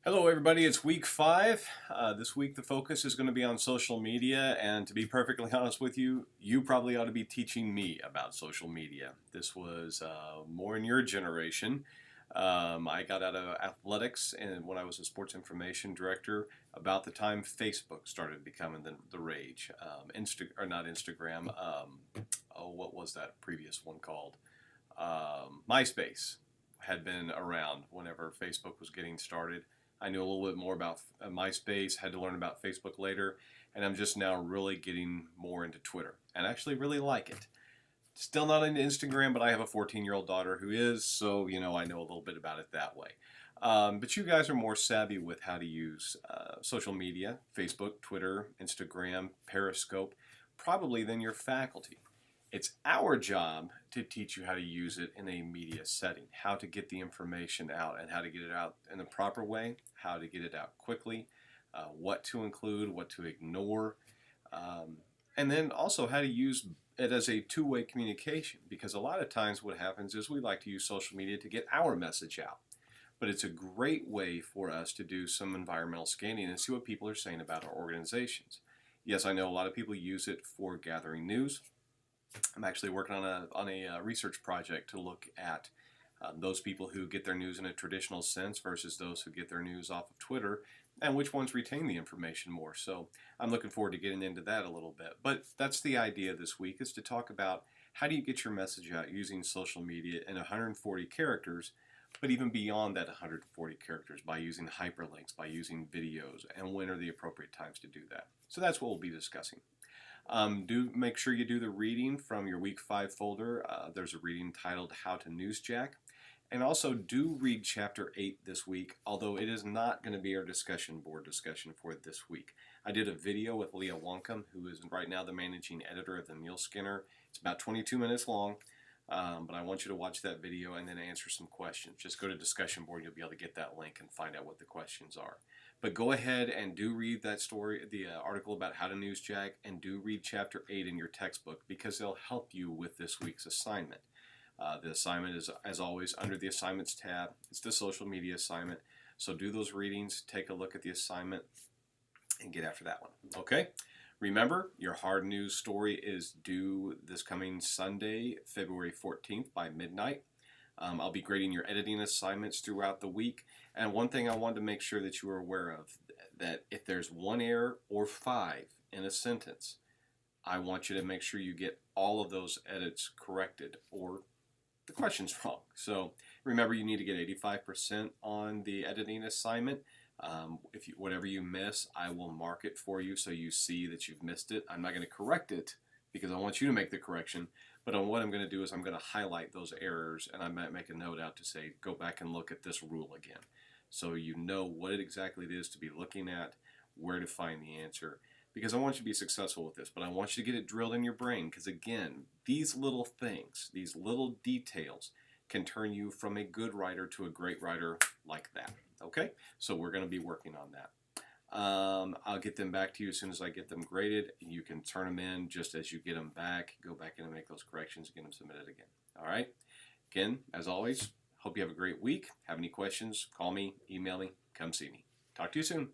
Hello, everybody. It's week 5. This week, the focus is going to be on social media. And to be perfectly honest with you, you probably ought to be teaching me about social media. This was more in your generation. I got out of athletics and when I was a sports information director about the time Facebook started becoming the rage. Or not Instagram. What was that previous one called? MySpace had been around whenever Facebook was getting started. I knew a little bit more about MySpace, had to learn about Facebook later, and I'm just now really getting more into Twitter and actually really like it. Still not into Instagram, but I have a 14-year-old daughter who is, so I know a little bit about it that way. But you guys are more savvy with how to use social media, Facebook, Twitter, Instagram, Periscope, probably than your faculty. It's our job to teach you how to use it in a media setting, how to get the information out and how to get it out in the proper way, how to get it out quickly, what to include, what to ignore, and then also how to use it as a two-way communication, because a lot of times what happens is we like to use social media to get our message out. But it's a great way for us to do some environmental scanning and see what people are saying about our organizations. Yes, I know a lot of people use it for gathering news. I'm actually working on a research project to look at those people who get their news in a traditional sense versus those who get their news off of Twitter, and which ones retain the information more. So I'm looking forward to getting into that a little bit. But that's the idea this week, is to talk about how do you get your message out using social media in 140 characters, but even beyond that 140 characters, by using hyperlinks, by using videos, and when are the appropriate times to do that. So that's what we'll be discussing. Do make sure you do the reading from your week 5 folder. There's a reading titled How to Newsjack. And also do read chapter 8 this week, although it is not going to be our discussion board discussion for this week. I did a video with Leah Wonkum, who is right now the managing editor of the Meal Skinner. It's about 22 minutes long, but I want you to watch that video and then answer some questions. Just go to discussion board, you'll be able to get that link and find out what the questions are. But go ahead and do read that story, the article about how to newsjack, and do read chapter 8 in your textbook, because they'll help you with this week's assignment. The assignment is, as always, under the assignments tab. It's the social media assignment. So do those readings, take a look at the assignment, and get after that one. Okay? Remember, your hard news story is due this coming Sunday, February 14th by midnight. I'll be grading your editing assignments throughout the week. And one thing I wanted to make sure that you are aware of, that if there's one error or 5 in a sentence, I want you to make sure you get all of those edits corrected, or the question's wrong. So remember, you need to get 85% on the editing assignment. Whatever you miss, I will mark it for you so you see that you've missed it. I'm not going to correct it because I want you to make the correction. But what I'm going to do is I'm going to highlight those errors, and I might make a note out to say, go back and look at this rule again. So you know what exactly it is to be looking at, where to find the answer. Because I want you to be successful with this, but I want you to get it drilled in your brain. Because again, these little things, these little details, can turn you from a good writer to a great writer like that. Okay? So we're going to be working on that. I'll get them back to you as soon as I get them graded. You can turn them in just as you get them back. Go back in and make those corrections, get them submitted again. All right? Again, as always, hope you have a great week. Have any questions, call me, email me, come see me. Talk to you soon.